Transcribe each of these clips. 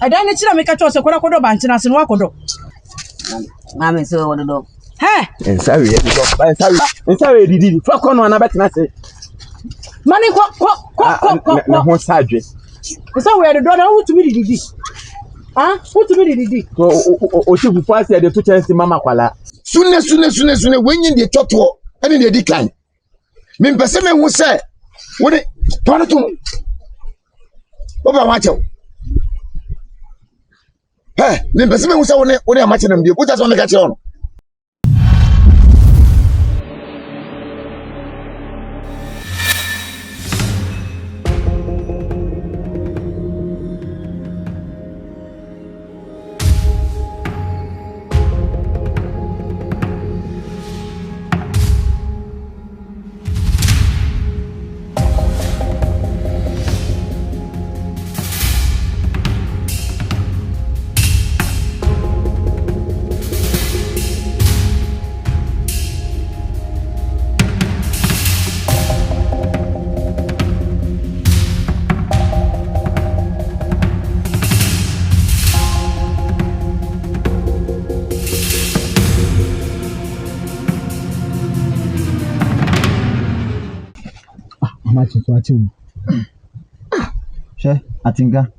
Ada ne chira me ka cho se kodo banchina se no akodo. Mama se wo do. He. Ensawe ensawe didi. Fa kono na betina se. Mani ko. Na ho sadwe. Ensawe do na wo tumi didi. Ah, wo tumi didi. Ko o chifu fast ya de to chance mama kwala. Sune wenyin de toto ene de dikan. Me mpese me hu se wo de tono tum. Oba wacho. Me mpese me hu se wo ne amache na mbie. Ko ta so ne ka che ono. She atinka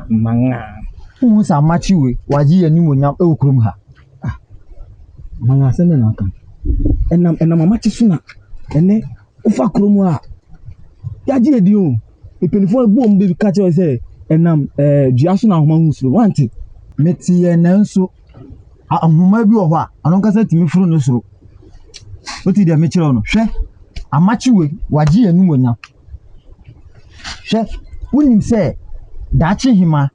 manga hu sa machi we waji ani monyam e okurum ha manga se me na kan enam machi suna ene ufa kurum ha yaji edi o epelifo bom be ka che se enam duaso na ahoma hu suro wanti meti enanso ahoma bi wo ho a anon kasa timi furu no suro oti dia me kire no hwe amachi we waji ani monyam she unim se dachi hima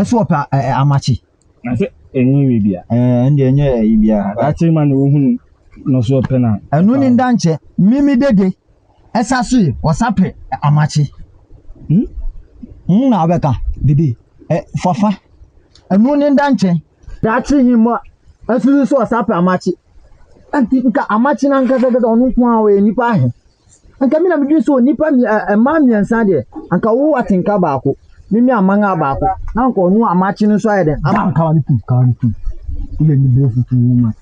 eso opa amachi na se enyi we bia ndi enye bia dachi ma no hu no so opa na enu ni ndanche mimi dede esasu wasape amachi na abeka dede fafa enu ni ndanche dachi hima esu so wasape amachi antika amachi na nkasa dede onu ku a we nipa ahe anka mi na mi so nipa ma miensa de anka wo atinka baako mimi amanga baako na anka onu amachi no so ayede anka wani pu ile ni brefu tu ma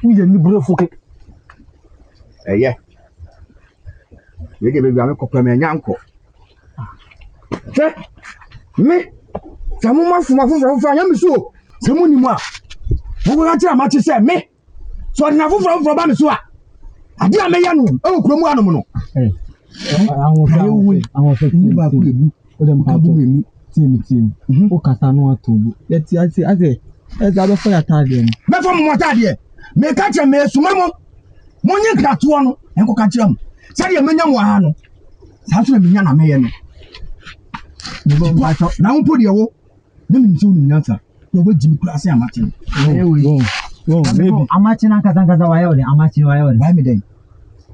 ile ni brefu ke Ye be bi ame kokra me nyanko che me samu mafuma fufu anya mi so samu ni mu a wo ga tira amachi se me so na fufu ba mi so a adi ameya no e kuro mu anom no awon fe ni ba ku ebu o dem ka bu emi tim o kasa no atobu yeti ase e za be fa ya tade ni me fo mo tade me ka che me suma mo monye krato no enko ka kire mo sari e menya mo ha no sa so me nya na meye no ni bo ba to na wo podi ewo ne mi nso ni nyansa no bo jimi kura ase amachi baby amachi na kasa wa yo de amachi wa yo de ba mi den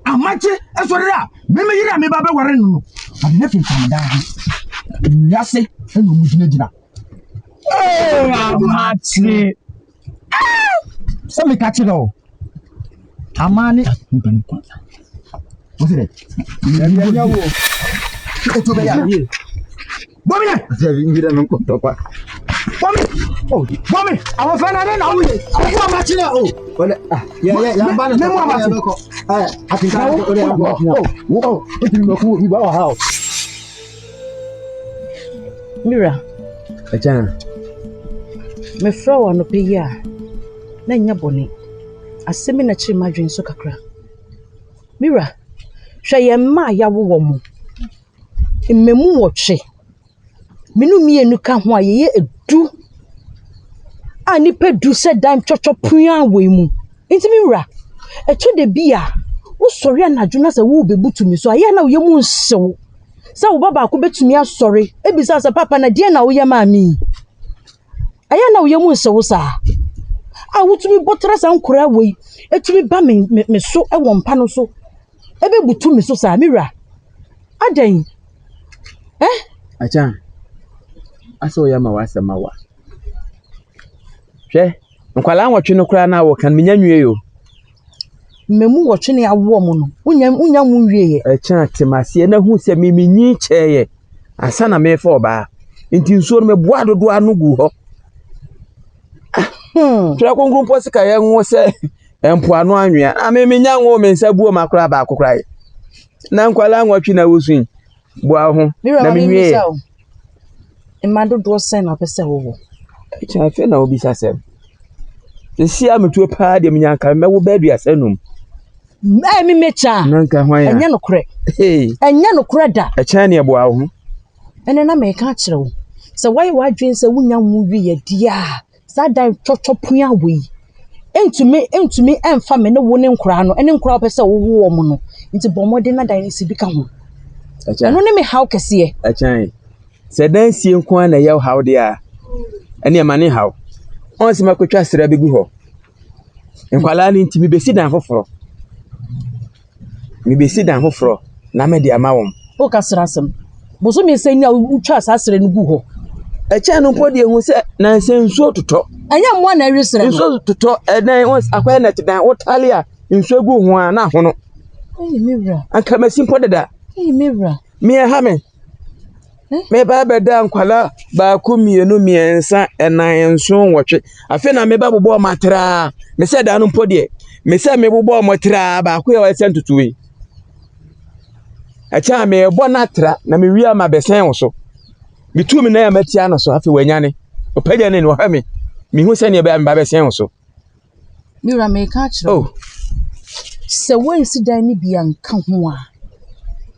amachi esorira me yira me ba be ware no ade na fi tam da ha nyase enu mu jina amachi so me ka kire o amani mpani kwanza what's it yawo eto be ya bomina Mira no conto pa. Mami, àwọn fẹ́ náà náà wúye. Àwọn fún àmà chile o. Ya bá ní mẹ́mú àmà chile. Àti ká ó lè àmà chile. Ó ti mọ̀ fún ìgbà wà ha o. Mira. Acha. Me fra wa no pe yi a na nya boni. Asemi na chi madwen so kakra. Mira. Hwe ye ma ya wo mo. Mmemu wo twe. Minu mienu ka ho ayeye edu. Ani pe du se dime chocho puan we mu. Nti Mira. Eto de bia. Wo sori anadwo na se wo bebutu mi so aye na wo ye mu nsew. Sa wo baba ko betumi asori. Ebisa sa papa na de na wo ye ma mi. Aye na wo ye mu nsew sa. A wutumi botra sa nkura we. Etumi ba me so e wo mpa no so. Ebe butu mi so sa Mira. Adan. Acha. Aso ya mawasa mawa. Hwe, nkwala nwotwe no kura na wo kan menya nwie yo. Mmemu wotwe ne awo mo no. Unya mu nwie ye. Acha temase na hu se miminyi cheye. Asa na me fa oba. nti nsuo no meboa dodo anu gu ho twa konkro po sika ye ngo se empo anu anwea na me menya ngo me nsa buo makra ba akokra na nkwala nwatwi na wosun bua ho na me nwie Emado do sen na pese wo cha fe na obi sasem esi ametu pa de menya kan me wo ba dua sanum mi mecha nanka hwan ya enye no kre eh enye no kre da e cha ne bua ho ene na me ka kire wo se why wadwen se wunya mu wi ye dia sa dan twotwopua we entumi emfa me ne wo ne nkura no ene nkura pese wo wo mo no nti bomode na dan si bika ho acha eno ne me how kese acha se dan sie nko na ye how de a ene ma ne how on se makotwa sra begu ho nkwala ni ntimi besi dan foforo mi besi dan foforo na me de ama wom o ka sra asem boso me se ni a utwa asasre no gu ho eche no podi ehu se na nse nsuo totɔ anya mo na wisre no nsuo totɔ edan once akwai na tedan wotale a nsuo gu ho a na hono mewra anka masimpo deda mewra me ha me me ba beda nkwala ba ku mienu miensa enan nso nwotwe afi na me ba bobo matra me se da no podi me se me bobo matra ba ku ye wa sentutuwe acha me bo na tra na me wi ama besen wo so bitu mi na ya matia no so afi wanyane opadia ne no ha me hu se ne ba besen wo so mewra me ka kire oh se wensi dan ni bia nka ho a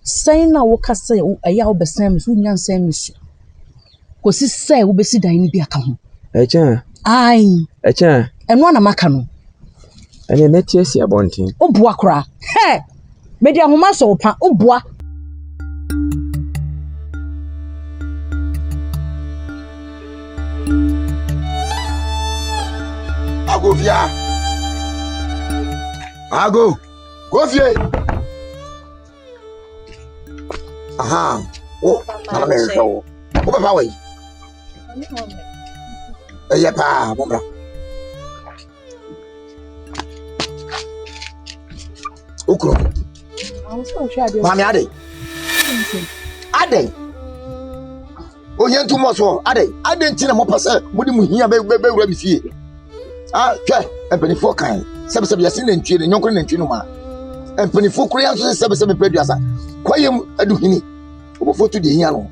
sai na wo ka se aya wo besen mi so nyansan mi so ko si sai wo besi dan ni bia ka ho echa ai echa eno na maka no ene na tie si abontin oboa kra he media homa so pa oboa Ago go fie aha o na me so o papa we ya pa bombra okro mami ade onye ntumo so ade ntina mo pase mudi mu hia be wura mi fie hwe empenifo kan sebe yasi na ntwie nyonkro na ntwie no ma empenifo kure yanso sebe preduasa kwayem aduhini obofoto de hia no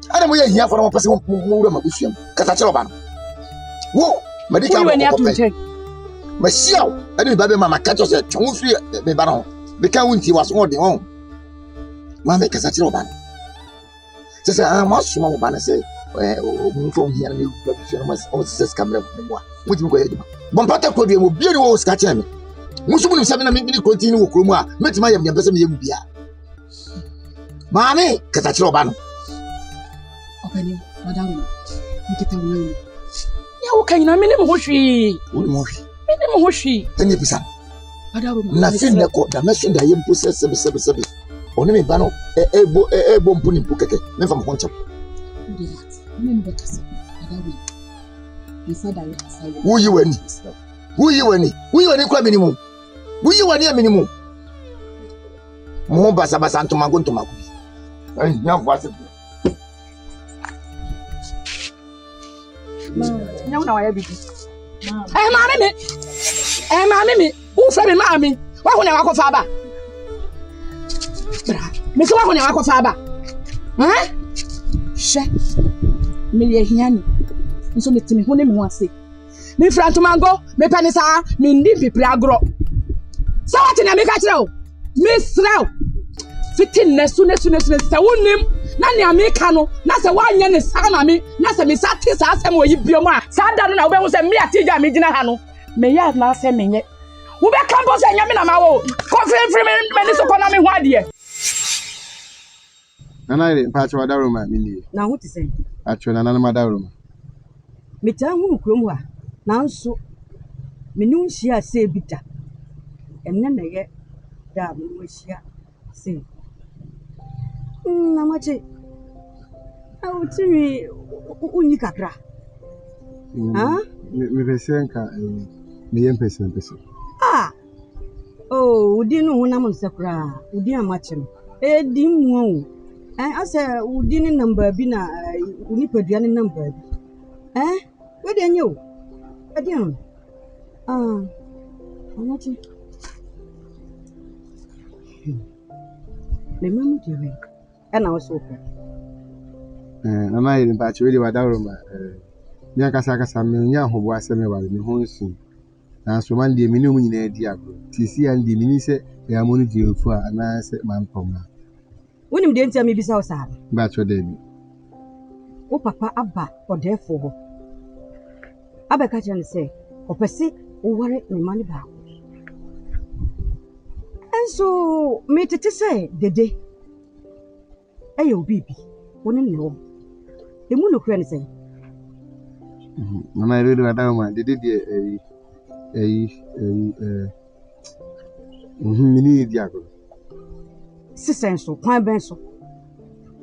ada mo ye hia fo no pase mo wura mabusuam kata kire oba no wo medika mo ko masiaw ade ba be mama kacho se twon firi be ba no be kan wunti waso de ho ma me kasa kire oba no sese ma suma mo ba na se o from here na me mas o se camera mo mo ti ko yedi bompata ko de mo bieri wo ska che me musumu ni sabe na me ni continue wo kromu a metima yam pese me yem bia maame kata kire oba no okani madam nkita wo ya wo kan na me ne mo hwi wo ni mo hwi me ne mo hwi eni bisa madam na fin ne ko da mesu da yem pose sebe oni me ba no ebo mpuni mpu keke me fa mo honche wuyi wani kwa minimum wuyi wani ya minimum mo basa ntumago ai nya vase nya una waya bibi maame me wo fa me maame wa ho na wa ko fa ba me so wa ho na wa ko fa ba she me ye hiani nso metime ho ne me ho ase me frantumango me penisa me ndi pipri agro so what na me ka kire o me sraw fitin nesu sa wonim na ne ameka no na se wanye ne sa na me na se me sa ti sa asem oyi biom a sa da no na wo be ho se me atija me gina ha no me ya na se me nye wo be kampo se nya me na ma wo ko free me ni so ko na me ho ade Nana ile mpacho wadaruma mini. na ho ti se Acho nana madaruma. metan hu krom ha nanso menu nhia se bita enne na ye da menu nhia se na mache au timi unyi kakra Me pesenka me yem pesen. oh udi no hunam nsakra udi amache no edi mu I say, who didn't number be na, we put the number. Where do you? Again. I'm not. Remember the ring, and I was open. Mama yɛ mpatch we de wadaroma me akasa me nya hobo asɛm e wale me ho nsu na so man de me ne mu nyina di agro tisi an de me ni sɛ ya mo no di ofu a na sɛ mampɔma wonim de ntia me bisa wo saa mpatch de bi wo papa aba odefo ho abeka kyerɛ ne sɛ opese wo ware me mane ba enso me tete sɛ dede ɛyɛ obi bi wonim ne wo emu no kura ne sɛ mama yɛ de wadaroma de me ni di agro sisen so kwan ben so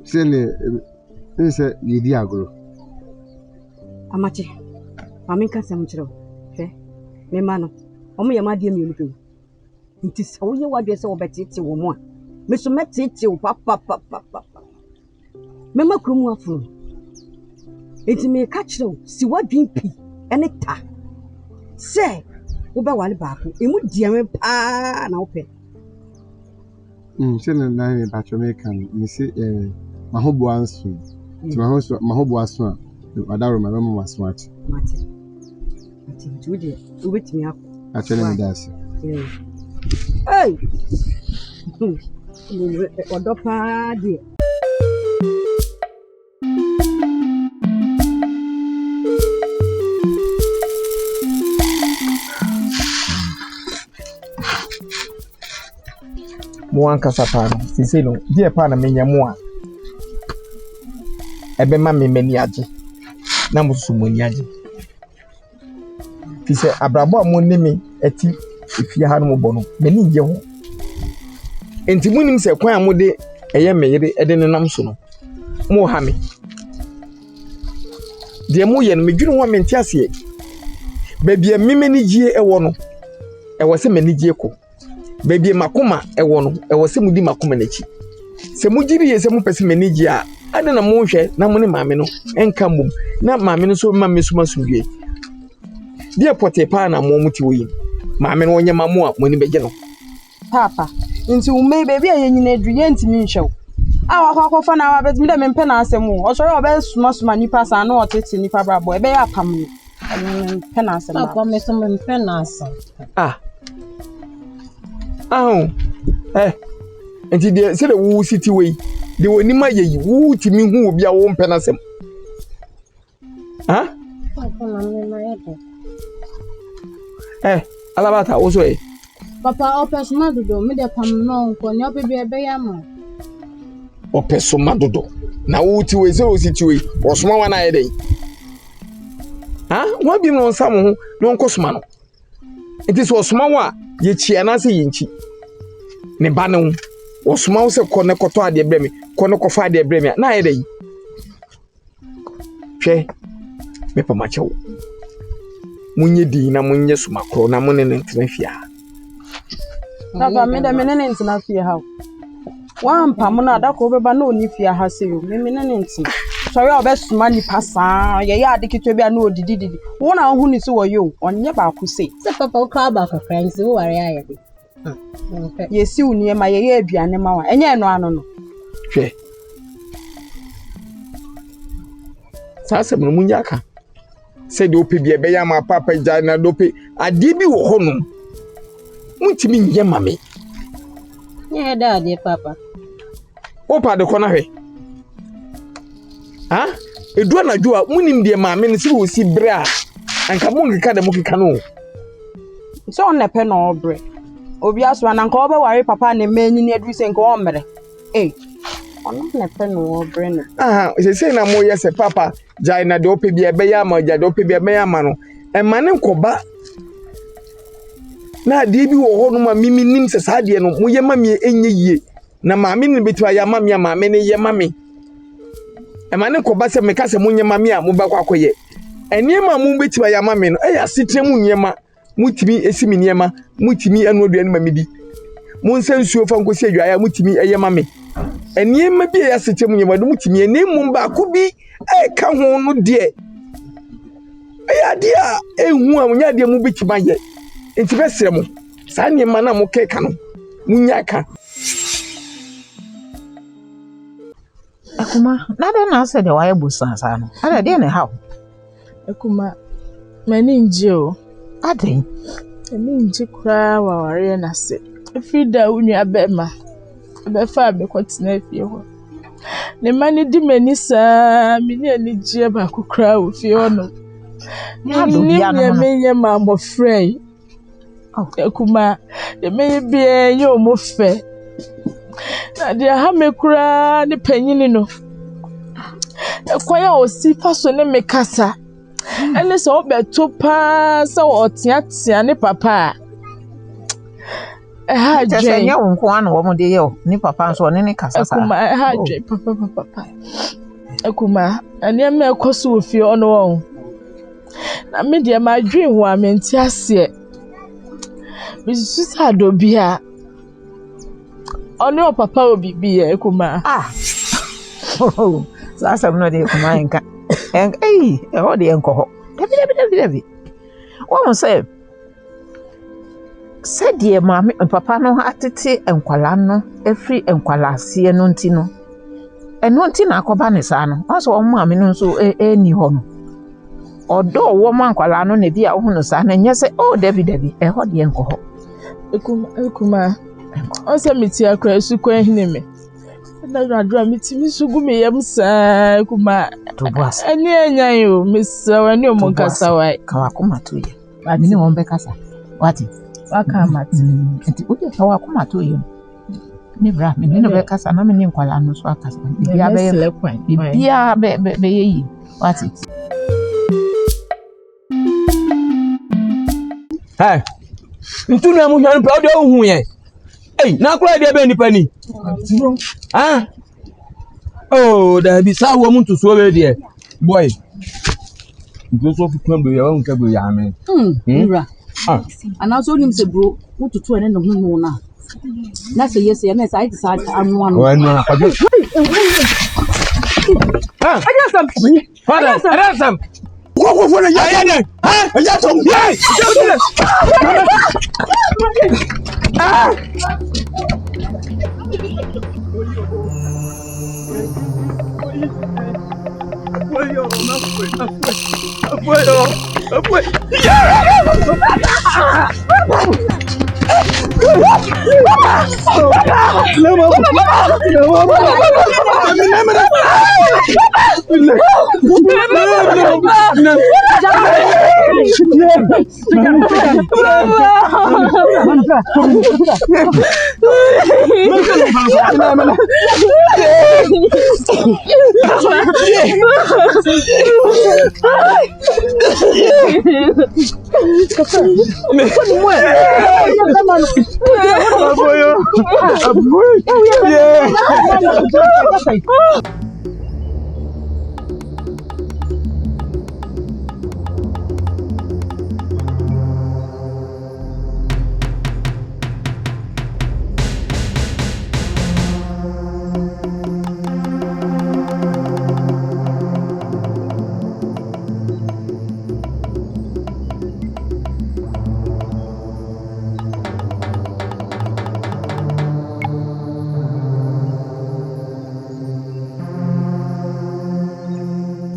sɛ ne sɛ ye di agro amache mame nka sɛm kyerɛ wo hwɛ me ma no ɔmo yɛ ma de mi onipa nti sɛ wo yɛ wadwe sɛ wo bɛtete wo mo a me so mɛtete wo papa mema kromu afunu enti me ka kyerɛ wo si wadwen pi ene ta sɛ wo bɛ wale baako emu diame pa na wo pɛ sɛ na ne mpatch me kan me se mahobo anso ti mahobo aso a wadaroma me mama smart mate wo de wo betimi akɔ atwene me das hey odo pa de mo ankasa pa no sisi no die pa na menya mo a ebe ma me mani age na mo so mo ni age fi se abrabo a mo ni me ati efia ha no mo bono mani nje ho enti munim se kwan a mo de eye meyere ede ne nam so no mo ha me de mo ye no medwunu ho menti ase ba bia memani gie ewo no ewo se mani gie ko baby makoma ewo no ewo se mudi makoma nachi se mugiri ye se mu pese maniji a ade na mo hwe na mo ne maame no enka mum na maame no so ma mesuma sumdwe die pote pa na mo muti woyi maame no onye mamu a mo ni beje no papa nti wo me baby a yenyina aduye ntimi nhwew awa kwakofa na awa betimi de mempe na asem wo osori obe suma nipa sa na otete nipa brabo ebe ya pam ni mempe na asem papa me so mempe na asem enti de se de wu city way de woni ma yeyi wu timi hu obi a wo mpe na sem papa na me na yedo alabata wo so papa opesoma dodo me de pam no nko ne obi ebe ya ma opesoma dodo na wo ti we se o city way osoma wa na yede wa bi no nsam ho no nkosoma no enti so osoma wa ye chia na se yinchi ne ba ne osoma wo se kone koto ade bremi kone kofa ade bremi na yede yi hwe me pa ma chewo munye di na munye suma kro na munne ne ntena fia papa me de menene ntena fia ha wa mpa mo na adako beba na oni fia ha se yo me menene ntena sorry obesuma ni pasa ye ya ade kitwe bia na odidi wo na hu ni se wo yo onye ba ku se papa o ka ba ka friends wo ware ayede yesi uni ma ye aduane ma wa enye no ano no hwe sasa mo munya ka se de ope bia be ya ma papa ja na dope ade bi wo ho no muntimi nye mame nye da ade papa opa de kona hwe edu na dua munim de mame ne se wo si bre a anka mo ngika de mo kika no so on nepe no bre obi aso na nka obe ware papa ne manyi ne adu se nka o mere on nepe no bre no se na mo yese papa jai na de ope bia be ya ma ja de ope bia be ya ma no e ma ne nkoba na de bi wo ho no ma mimi nim se sa de no mo ye ma me enye yie na maame ne betiwa ya ma me maame ne ye ma me e ma ne nkoba se me ka se mo nye ma me a mo ba kwa koye eniema mo betiwa ya ma me no ya sitremu nyema mutimi esimi niema mutimi anu oduane mamidi mo nsansuo fa nkosi adwaya mutimi eye ma me Eniyema bi ya sechem nyemadu mutimi enemu ba ko bi ka ho no de aya de a ehu a munya de mu bitima ye enti besere mu sa niyema na mo keka no munya ka Akuma na de na ase de wa ebusa sa no ada de ne hawo Akuma mani nje o aden mani nje kura wa ware na se efida unua bema befa be kwatena fie ho ne mani di mani sa mini ani je ba kukura wo fie ho no ya do bia no menye ma mo frey Akuma de menye bia ye o mo fe na de ha me kura ne panyini no Ekwaya osifa so ne mekasa ene so obeto pa sa otiatia ne papa ha je se nya wonko an wo mo de ye o ni papa nso ne kasa sa Akuma ha je papa Akuma ane me ekoso ofie ono won na me de ma dwen ho amenti ase bisu sa do bia ono papa obi bia Akuma Sasa mno de kuma enka ho de enko ho debi wo say die mama papa no atete enkwala no efri enkwalase no nti no eno nti na akoba ne sa no aso wo mama no nso ni ho no odo wo mankwala no na bia wo no sa na nyese debi ho de enko ho Akuma onse miti akra su kwa hineme na radra mitimi sugu me yam sa Akuma to boas ani anya yo misa wani o monkasa wai ka wakoma to ye ani won be kasa wati waka mati enti o de ka wakoma to ye ni bra me ni no be kasa na me ni nkwala no so akasa bibia be yi wati Hey, ntunu amu hwan pra de ohu ye. Na kura de be nipa ni. Oh, da bi sa wo muntu so be de. Boy. Ntu so fu kwambe ya won ka be ya me. Mira. Ana so nim se bro, mututu ene no hu na. Na se yes na se ai ti sa anu anu. Wa anu ka jo. Father. Go for the ya. Ya to.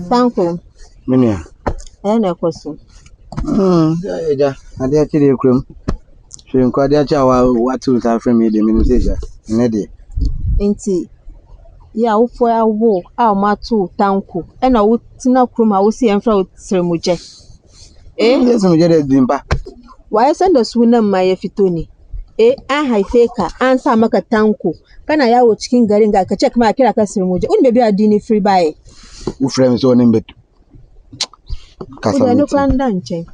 Sanko. Minia. Na kwaso. Ja. Ade akire ekrum. Hwe nko ade acha watu ta frame me de miniteja. Ne de. Enti ya ufo ya wo a matu tanko. Na wo tina krum a wo si enfra wo tremuje. Yes mo je de dimba. Wa senda sunan ma ya fito ne. An haife ka an sa maka tanko. Kana yawo cikin garin ga ka check ma kira ka tremuje. Un bebi adini free buy. Wo frame so ne mbet. Kasa no kwanda nchen.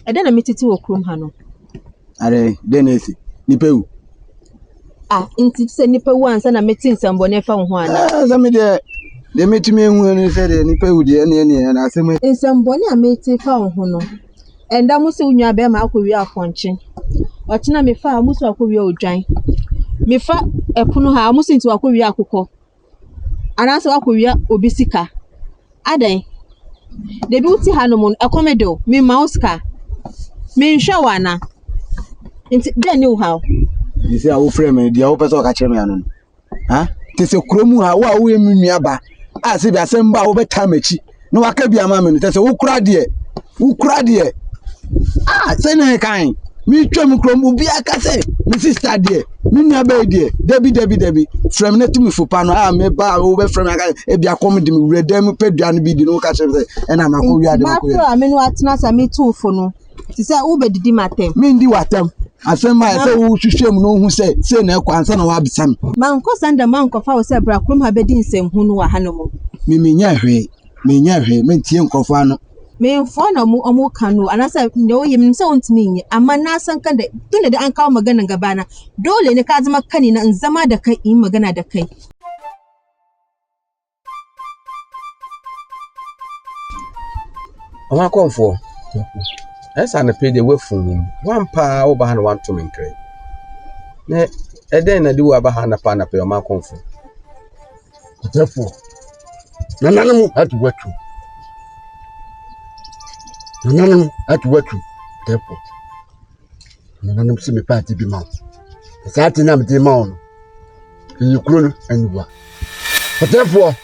Ede na mititi wo krum ha no. Are denesi nipewu. Inti se nipewu ansa na metin sambone fa ho ana. Za me de metimi ehu no se de nipewu de ene na asem. Nsambone a metin fa ho no. Enda musi unwa be ma akowi afonche. Ochina me fa musi akowi odwan. mefa epono ha amusi nti wakɔwia akokɔ anase wakɔwia obi sika adan debi uti ha no mon ekomedo me mauska me nhwa wana nti den ni how you say awo frame me dia wo pese o ka kire me anu ha te se kromu ha wo awo emu nuaba a se bi asem ba wo beta machi no waka bi ama me no te se wo kura de se na kan mi twam kromu bi aka se mi sister de mi nuaba de debi frame na tumi fopa no me ba wo be frame aka e bi akom de mi wureda mi pedua no bi di no ka kire se e na mako wi ade mako ya me no atena sa me tufo no ti se wo be didi matem mi ndi watem asema ese wo hwehwem no hu se na ekwansa na wa bisam man ko sanda man ko fa wo se bra krom ha be di nsem hu no wa ha no mo me nya hwe me ntie nkofo ano me mfo na mu omu kanu anasa ne wo yim se ontimi nyi amma na san kan da tunda da an kawo magana gaba na dole ne ka zama kani na in zama da kai in magana da kai Oma konfo esa na pede we fun wan pa wo ba ha na wan to menkre ne eden na di wo ba ha na pa na pe oma konfo therefore nananum atuwatu therefore nananum se me party bi ma saati na me di ma ono yi kuro no anwa therefore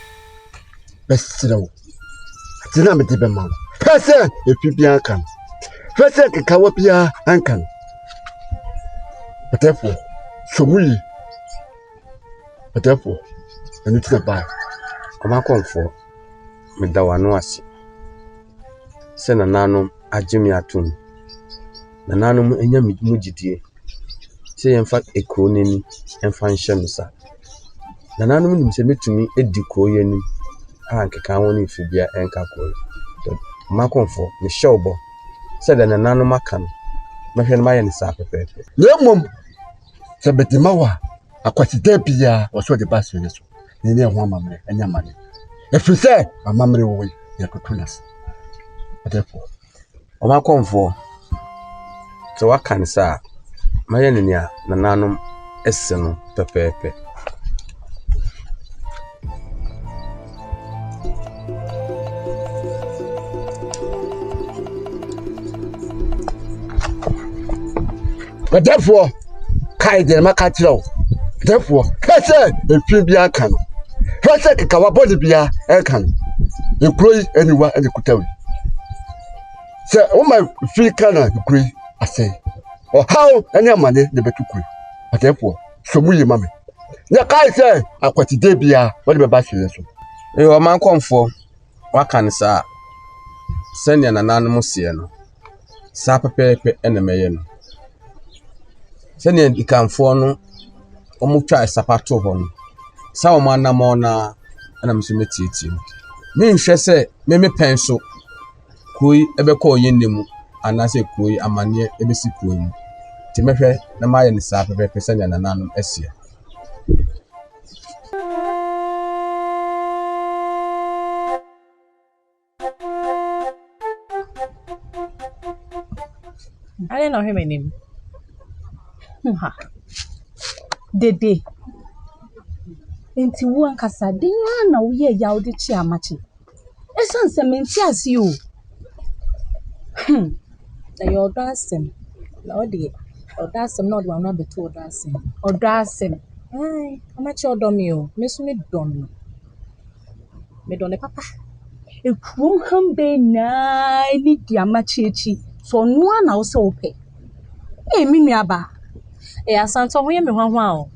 besrewo ati na me di be ma pese efibia kan pese kekawa bia ankan therefore somuyi therefore enu tina ba oma konfo me da wano ase se na nanom agemi atum na nanom enya mugidie se yemfa ekro neni emfa nhye no sa na nanom nim se metumi edi kro yeni a nkeka won ifibia enka kro oma konfo me showbo se da na nanom aka no mehwe no maye ne sa pepepe lemom se betimawa akwatide bia wo so de baso ne so ni ho amamre anya mane efrise amamre wo yi yakotunas therefore oma konfo so wakan sa maye ne nia na nanom esse no pepepe therefore kai de makatiro therefore kase efibia kan kase kekawa body bia enkan ekroi eniwa enekutawi se o ma fi kana ekroi ase o how any amane de betukuri therefore somuyi mame ya kai se akwatide bia wode be ba hwe so o man konfo wakan sa senya na nanom se no sa pepepe ene meye no senya ikamfo no omutwa sapato ho no sa o man na mo na ana msumetieti me nhwe se me penso koi ebekọ yennemu anase koi amane ebesi koi mu ti mehwe na maye ne sa pepe senya na nanom asia I don't know him name. Ha. Dede. Enti wo ankasa den na wo ye ya wo de chi amachi. Esanse menti asi o. Na yo dasem. Na odi odasem na odi wa na beto odasem. Odasem. Ai, amachi odomi o. Mesu me don. Me don e papa. Ekrum hambe na ni di amachi echi. So no na wo se ope. Me nuaba. Asanto ho ye me hwanhwan o.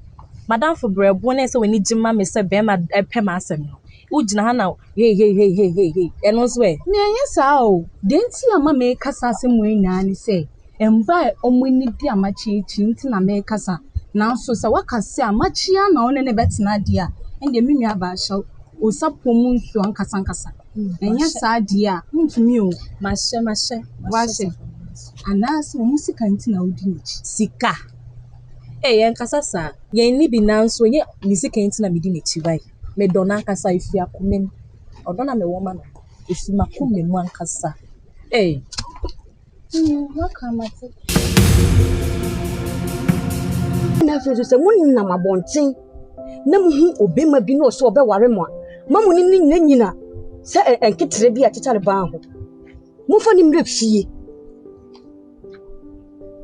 Madam for brebo na se wani jima me se be ma pem asem no. Ugina ha na hey. Eno so e. Me anya sa o. Denti ama me kasa asem we na ni se. Emba omuni di amachi echi nti na me kasa. Na so se wakase amachi ya na one ne betina dia. Ende me nuaba hyew. Osapo mu nsu ankasa. Enya sa dia. Ntumi o. Mahye. Wase. Anas mo musika nti na odi nichi. Sika. Yen kasa sa. Yen ni bi nanso ye musika nti na medi nichi bai. Me dona kasa ifi akomem. Odona me woman. Ifi makomem mu ankasa. Waka mate. na fe so mun na mabonten na muhu obema bi no so obeware mo mamu ni nyina se enketere bi atitare ban ho mumfa ni mre fie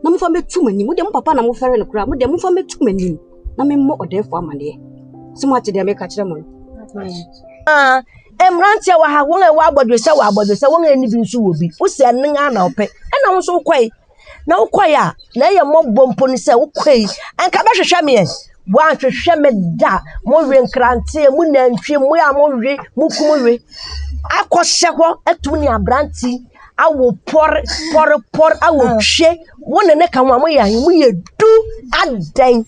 na mumfa metu mani mu de mo papa na mo fere no kura mu de mumfa metu mani na memmo odefo amane se mo ate de me ka kire mo emrantia wa ha won e wa agbodo se won eni bi nso wo bi wo se nen na ope e na wo so kwai na wo kwai a na ye mo bompo ni se wo kwai anka ba hwehwe me wa hwehwe me da mo we nkrante mu na ntwe mu ya mo we mu kum we akɔhye ho atu ni abranti awo por awo hwe wo ne ka ho mo ya du adan